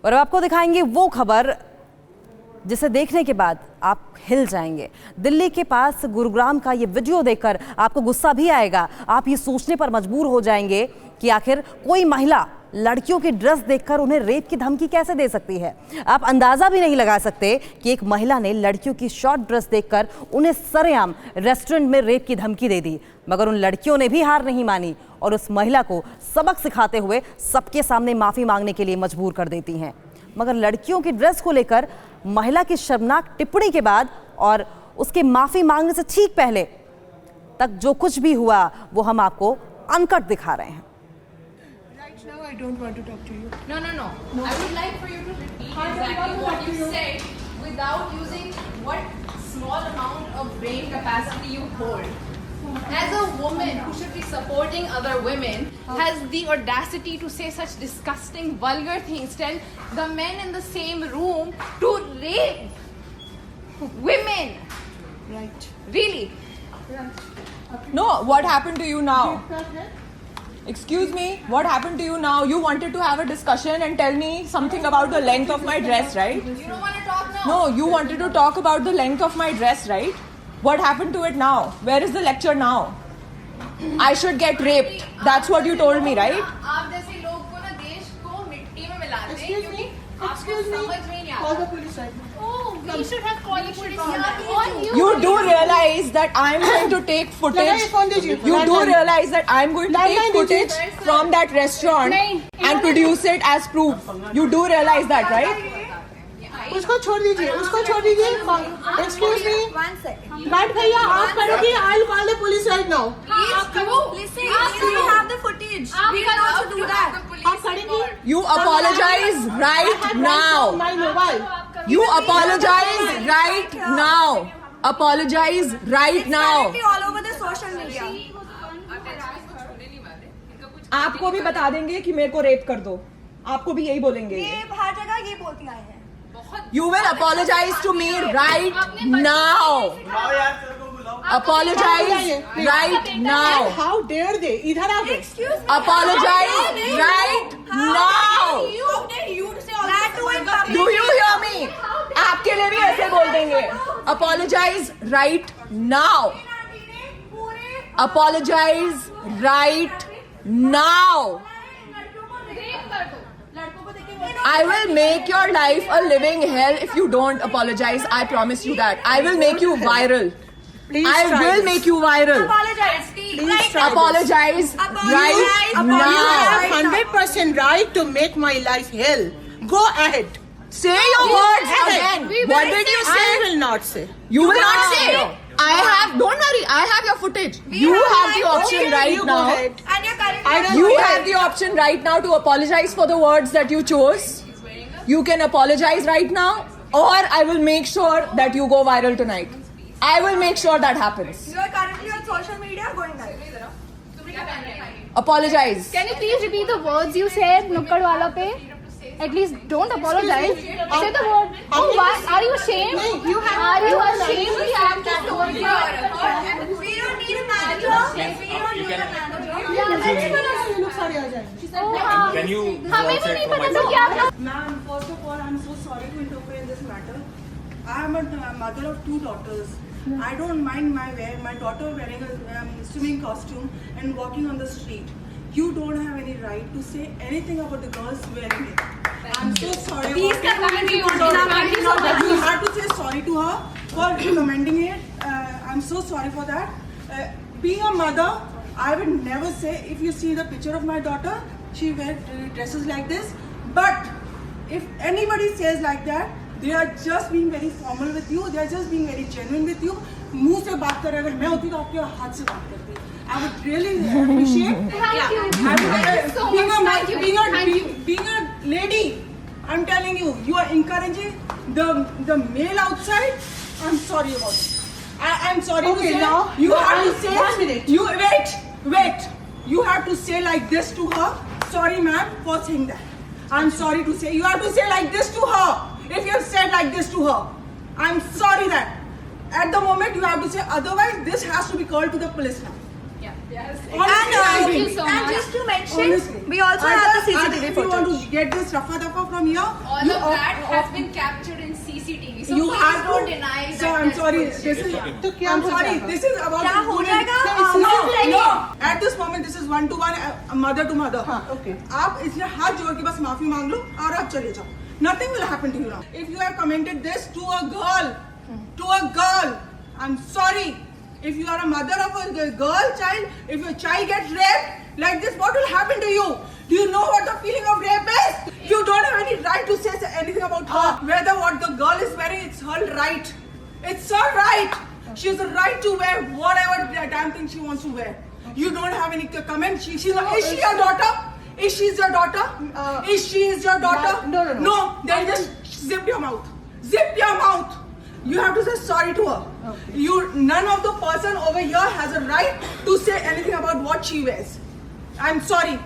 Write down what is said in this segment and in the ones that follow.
और अब आपको दिखाएंगे वो खबर जिसे देखने के बाद आप हिल जाएंगे। दिल्ली के पास गुरुग्राम का ये वीडियो देखकर आपको गुस्सा भी आएगा। आप ये सोचने पर मजबूर हो जाएंगे कि आखिर कोई महिला लड़कियों की ड्रेस देखकर उन्हें रेप की धमकी कैसे दे सकती है। आप अंदाजा भी नहीं लगा सकते कि एक महिला ने लड़कियों की शॉर्ट ड्रेस देखकर उन्हें सरेआम रेस्टोरेंट में रेप की धमकी दे दी, मगर उन लड़कियों ने भी हार नहीं मानी और उस महिला को सबक सिखाते हुए सबके सामने माफी मांगने के लिए मजबूर कर देती हैं। मगर लड़कियों की ड्रेस को लेकर महिला की शर्मनाक टिप्पणी के बाद और उसके माफी मांगने से ठीक पहले तक जो कुछ भी हुआ वो हम आपको अनकट दिखा रहे हैं। Right now, I don't want to talk to you. No. I would like for you to repeat exactly what you said without using what small amount of brain capacity you hold. As a woman who should be supporting other women, has the audacity to say such disgusting, vulgar things, tell the men in the same room to rape women. Right. Really? Right. No, what happened to you now? Excuse me, what happened to you now? You wanted to have a discussion and tell me something about the length of my dress, right? You don't want to talk now? No, you wanted to talk about the length of my dress, right? What happened to it now? Where is the lecture now? I should get raped. That's what you told me, right? आप जैसे लोग को ना देश को मिट्टी में मिलाते हैं Excuse क्योंकि me. आपको Excuse me. समझ में नहीं Call आता। the police right now. Oh, we should have called the police call on You do realize that I'm going to take footage. Can I phone this You do realize that I'm going to take footage from that restaurant and produce it as proof. You do realize that, right? उसको छोड़ दीजिए, उसको छोड़ दीजिए. Excuse me. 1 second. बैठ भैया, आप करोगी. I'll call the police right now. Listen, we have the footage. We can also do that. आप करेंगी? You apologize right now. My mobile. You apologize right now. Apologize right now. Currently all over the social media. आपको भी बता देंगे कि मेरे को rape कर दो. आपको भी यही बोलेंगे. ये हर जगह ये बोलती आए हैं. You will apologize to me right now. Apologize right now. How dare they? इधर आओ. Excuse me. Apologize right now. How dare you say all that to in public? Do you hear me? आपके लिए भी ऐसे बोल देंगे. Apologize right now. Apologize right now. I will make your life a living hell if you don't apologize. I promise you that. I will make you viral. Please I try will this. make you viral. Apologize. Please try Apologize right You now. have 100% right to make my life hell. Go ahead. Say your words again. What did you I say? will not say. You will not say. I have. Don't worry. I have your footage. You have the option Okay, right you now. Go ahead. And you're currently. I don't You care. have the option right now to apologize for the words that you chose. You can apologize right now, or I will make sure that you go viral tonight. I will make sure that happens. You're currently on social media going live. Apologize. Can you please repeat the words you said nukkad wala pe? At least don't apologize. Say the word. Oh, why? Are you ashamed? Are you ashamed? We have to told you. We don't need a manager. We don't need a manager. You look sorry आ जाएंगे. Oh, हाँ. Can you हमें भी नहीं पता था क्या था. Ma'am, first of all, I'm so sorry to interfere in this matter. I am a mother of 2 daughters. I don't mind my daughter wearing a swimming costume and walking on the street. You don't have any right to say anything about the girls wearing it. I'm so sorry. Please about it. You have to say sorry to her for commending it. I'm so sorry for that. Being a mother, I would never say, if you see the picture of my daughter, she wears dresses like this. But if anybody says like that, they are just being very formal with you. They are just being very genuine with you. मुंह से बात कर रहे अगर मैं होती तो आपके हाथ से बात करती. I would really appreciate. Thank you. I would, being a lady, I'm telling you, you are encouraging the male outside. I'm sorry about it. I'm sorry to Okay, say. now, You have to say. 1 minute. You wait. You have to say like this to her. Sorry, ma'am, for saying that. I'm sorry to say. You have to say like this to her. If you have said like this to her, I'm sorry that. At the moment, you have to say. Otherwise, this has to be called to the police now. Yes. Honestly, Thank you so And much. just to mention, Honestly. we also have the CCTV If you want footage. to get this rafa dafa from here, All you of that has been captured in CCTV. So you please have don't to. deny So that. I'm that's sorry. bullshit. This is. तो क्या I'm हो sorry. जाएगा? This is about. क्या हो जाएगा? No. At this moment, this is one to one, mother to mother. हाँ, okay. आप इसलिए हाथ जोड़ के बस माफी मांग लो और आप चले जाओ. Nothing will happen to you now. If you have commented this to a girl, I'm sorry. If you are a mother of a girl child, if your child gets raped like this, what will happen to you? Do you know what the feeling of rape is? You don't have any right to say anything about her. Whether what the girl is wearing, it's her right. It's her right. She has the right to wear whatever damn thing she wants to wear. You don't have any comment. Is she your daughter? Is she your daughter? Is she your daughter? No. No, then just zip your mouth. Zip your mouth. You have to say sorry to her. Okay. None of the person over here has a right to say anything about what she wears. I'm sorry.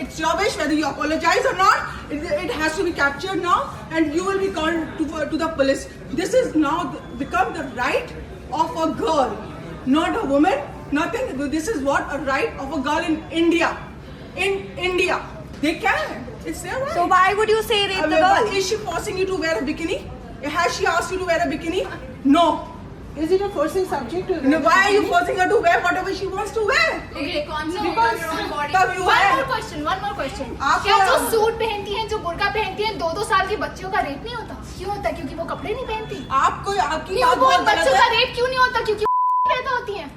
It's your wish whether you apologize or not. It has to be captured now, and you will be called to the police. This is now become the right of a girl, not a woman. Nothing. This is what a right of a girl in India. In India, they can. It's their right. So why would you say rape the girl? Is she forcing you to wear a bikini? Has she asked you to wear a bikini? No. Is it a forcing subject to? No, why are you forcing her to wear whatever she wants to wear? Okay, concentrate Because- on your own body. तब you One wear. more question. आप क्या क्या- जो suit पहनती हैं, जो बुर्का पहनती हैं, 2-2 साल की बच्चियों का रेप नहीं होता? क्यों होता है? क्योंकि वो कपड़े नहीं पहनती. आपको आपकी नहीं, बात वो बहुत गलत बच्चों का है. रेप क्यों नहीं होता? क्योंकि पैदा होती हैं.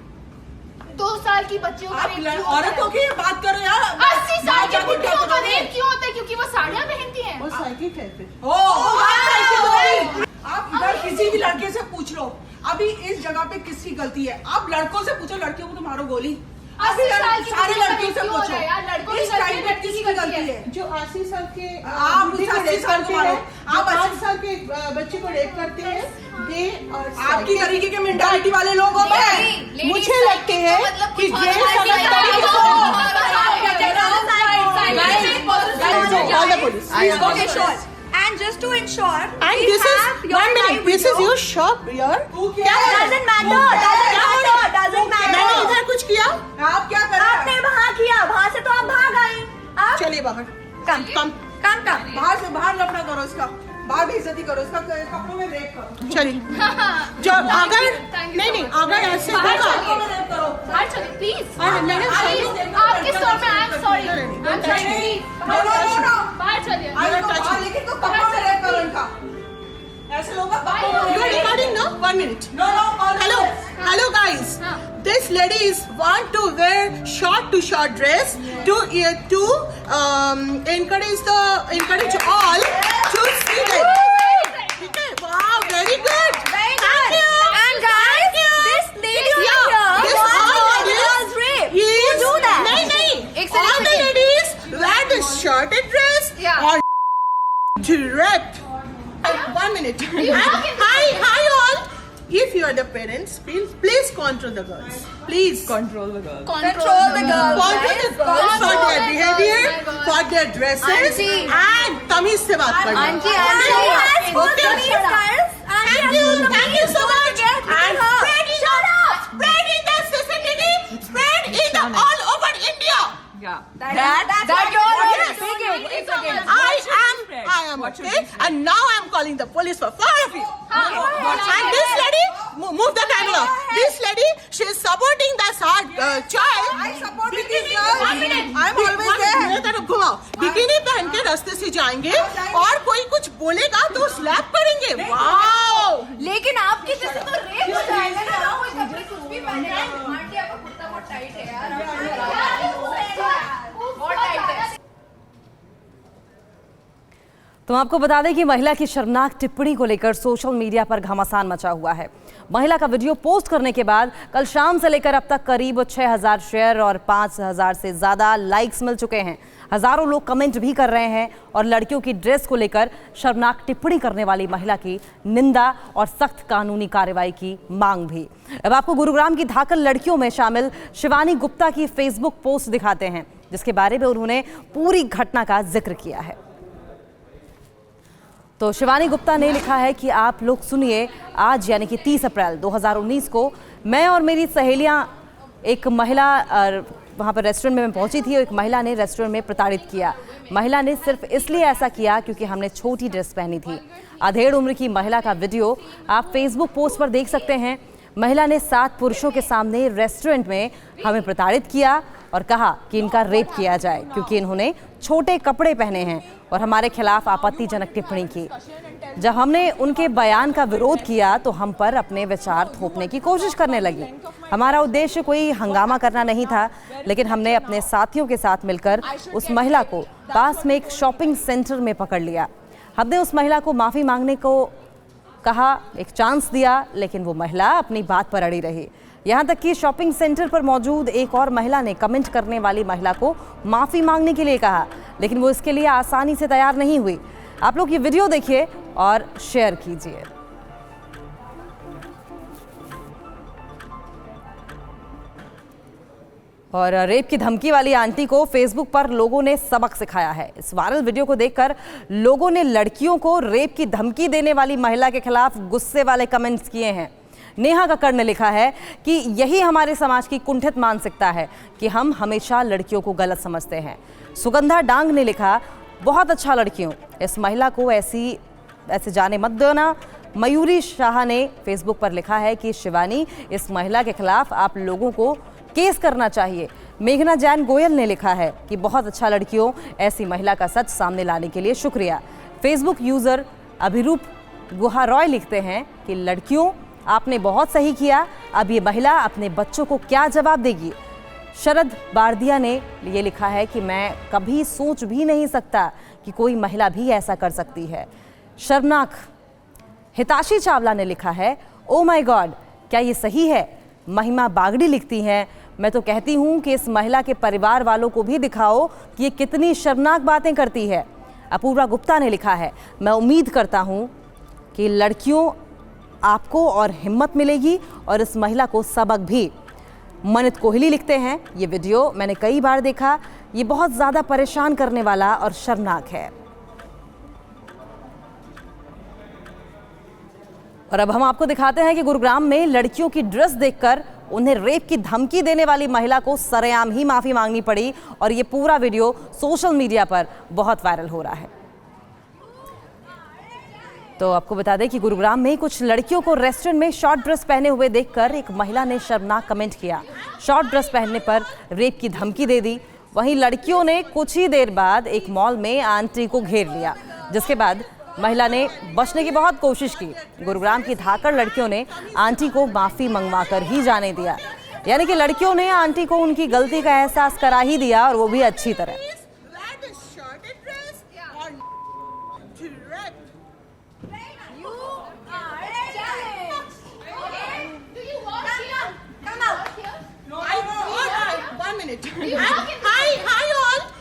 2 साल की बच्चियों का आप रेप क्यों होता औरतों है? की बात करो यार. 80 साल बात की जाके क्या बुढ़ियों का करोगे? रेप क्यों होता है? क्योंकि वो साड़ियाँ पहनती हैं. वो साइकिक है फिर. आप इधर किसी भी लड़के से पूछ लो. अभी इस जगह पे किसकी गलती है? आप लड़कों से पूछो, लड़कियों को तो मारो गोली. 80 साल की सारे बुढ़ियों का लड़कियों रेप से क्यों हो रहा है यार? पूछो. लड़कों की इस गलती टाइम है, पे लड़की की किसकी गलती गलती है. है? जो 80 साल के आप बुढ़ी को 80 रेप साल करते को मारो. हैं, जो आप 5 साल के बच्चे को रेप करते हैं, दे और आपकी तरीके के मेंटालिटी वाले लोग हो गए. मुझे लगते हैं कि ये Call the police. Okay, sure. And just to ensure, And we this have is your 1 minute. live This is video. your shop here. Doesn't matter. Doesn't मैंने matter. इधर कुछ किया? आप क्या कर रहे आपने हैं? वहाँ किया, वहाँ से तो आप भाग आई. आप चलिए बाहर. कम. बाहर से बाहर लफड़ा करो इसका. बाहर बेइज्जती करो इसका. कपड़ों में रेप करो. चलिए. जो अगर नहीं अगर ऐसे बाहर होगा. कपड़ों में रेप करो. बाहर चलिए, प्लीज. मैडम आपके स्टोर में आई एम सॉरी. No. बाहर चलिए. लेकिन तो कपड़ों में रेप करो इनका. ऐसे लोग You are recording now? 1 minute. No. Hello guys. This lady is want to wear short to short dress to encourage all to see that. Okay, wow, very good. Thank you. And guys, this lady over here This wants all all ladies girls rape. is You do that. नहीं. All the ladies wear the shorted dress Yeah. or direct. 1 minute. Hi all. If you are the parents, please control the girls. Please control the girls. Control the girls. Control the girls for their behavior, for their dresses, Auntie. and तमीज से बात करना. Auntie has full Tamil guys. Thank you so much. And spread in the CCTV, spread in the all over India. That you're Yes. speaking. I am okay, and now I am calling the police for 4 of you. And this lady, move the camera. This lady, she is supporting the child. I support this girl. I'm always there. मेरे तरफ घुमाओ. Bikini पहन के रास्ते से जाएंगे और कोई कुछ बोलेगा तो स्लैप करेंगे. वाओ. लेकिन आपकी जैसे तो रेप हो जाएगा ना. कोई कपड़े कुछ भी पहने हैं. आंटी आपका कुर्ता बहुत टाइट है यार. बहुत टाइट है. तो आपको बता दें कि महिला की शर्मनाक टिप्पणी को लेकर सोशल मीडिया पर घमासान मचा हुआ है। महिला का वीडियो पोस्ट करने के बाद कल शाम से लेकर अब तक करीब 6000 शेयर और 5000 से ज़्यादा लाइक्स मिल चुके हैं। हजारों लोग कमेंट भी कर रहे हैं और लड़कियों की ड्रेस को लेकर शर्मनाक टिप्पणी करने वाली महिला की निंदा और सख्त कानूनी कार्रवाई की मांग भी। अब आपको गुरुग्राम की धाकड़ लड़कियों में शामिल शिवानी गुप्ता की फेसबुक पोस्ट दिखाते हैं, जिसके बारे में उन्होंने पूरी घटना का जिक्र किया है। तो शिवानी गुप्ता ने लिखा है कि आप लोग सुनिए, आज यानी कि 30 अप्रैल 2019 को मैं और मेरी सहेलियां एक महिला वहाँ पर रेस्टोरेंट में मैं पहुंची थी और एक महिला ने रेस्टोरेंट में प्रताड़ित किया। महिला ने सिर्फ इसलिए ऐसा किया क्योंकि हमने छोटी ड्रेस पहनी थी। अधेड़ उम्र की महिला का वीडियो आप फेसबुक पोस्ट पर देख सकते हैं। महिला ने 7 पुरुषों के सामने रेस्टोरेंट में हमें प्रताड़ित किया और कहा कि इनका रेप किया जाए क्योंकि इन्होंने छोटे कपड़े पहने हैं और हमारे खिलाफ आपत्तिजनक टिप्पणी की। जब हमने उनके बयान का विरोध किया तो हम पर अपने विचार थोपने की कोशिश करने लगी। हमारा उद्देश्य कोई हंगामा करना नहीं था, लेकिन हमने अपने साथियों के साथ मिलकर उस महिला को पास में एक शॉपिंग सेंटर में पकड़ लिया। हमने उस महिला को माफ़ी मांगने को कहा, एक चांस दिया, लेकिन वो महिला अपनी बात पर अड़ी रही। यहाँ तक कि शॉपिंग सेंटर पर मौजूद एक और महिला ने कमेंट करने वाली महिला को माफ़ी मांगने के लिए कहा, लेकिन वो इसके लिए आसानी से तैयार नहीं हुई। आप लोग ये वीडियो देखिए और शेयर कीजिए। और रेप की धमकी वाली आंटी को फेसबुक पर लोगों ने सबक सिखाया है। इस वायरल वीडियो को देखकर लोगों ने लड़कियों को रेप की धमकी देने वाली महिला के खिलाफ गुस्से वाले कमेंट्स किए हैं। नेहा कक्कड़ ने लिखा है कि यही हमारे समाज की कुंठित मानसिकता है कि हम हमेशा लड़कियों को गलत समझते हैं। सुगंधा डांग ने लिखा, बहुत अच्छा लड़कियों, इस महिला को ऐसे जाने मत देना। मयूरी शाह ने फेसबुक पर लिखा है कि शिवानी, इस महिला के खिलाफ आप लोगों को केस करना चाहिए। मेघना जैन गोयल ने लिखा है कि बहुत अच्छा लड़कियों, ऐसी महिला का सच सामने लाने के लिए शुक्रिया। फेसबुक यूजर अभिरूप गुहा रॉय लिखते हैं कि लड़कियों, आपने बहुत सही किया, अब ये महिला अपने बच्चों को क्या जवाब देगी। शरद बारदिया ने ये लिखा है कि मैं कभी सोच भी नहीं सकता कि कोई महिला भी ऐसा कर सकती है। शर्मनाक। हिताशी चावला ने लिखा है, ओ माय गॉड, क्या ये सही है। महिमा बागड़ी लिखती हैं, मैं तो कहती हूँ कि इस महिला के परिवार वालों को भी दिखाओ कि ये कितनी शर्मनाक बातें करती है। अपूर्वा गुप्ता ने लिखा है, मैं उम्मीद करता हूँ कि लड़कियों आपको और हिम्मत मिलेगी और इस महिला को सबक भी। मनित कोहली लिखते हैं, ये वीडियो मैंने कई बार देखा, ये बहुत ज़्यादा परेशान करने वाला और शर्मनाक है। और अब हम आपको दिखाते हैं कि गुरुग्राम में लड़कियों की ड्रेस देखकर उन्हें रेप की धमकी देने वाली महिला को सरेआम ही माफ़ी मांगनी पड़ी और ये पूरा वीडियो सोशल मीडिया पर बहुत वायरल हो रहा है। तो आपको बता दें कि गुरुग्राम में कुछ लड़कियों को रेस्टोरेंट में शॉर्ट ड्रेस पहने हुए देखकर एक महिला ने शर्मनाक कमेंट किया। शॉर्ट ड्रेस पहनने पर रेप की धमकी दे दी। वहीं लड़कियों ने कुछ ही देर बाद एक मॉल में आंटी को घेर लिया, जिसके बाद महिला ने बचने की बहुत कोशिश की। गुरुग्राम की धाकड़ लड़कियों ने आंटी को माफ़ी मंगवाकर ही जाने दिया। यानी कि लड़कियों ने आंटी को उनकी गलती का एहसास करा ही दिया, और वो भी अच्छी तरह।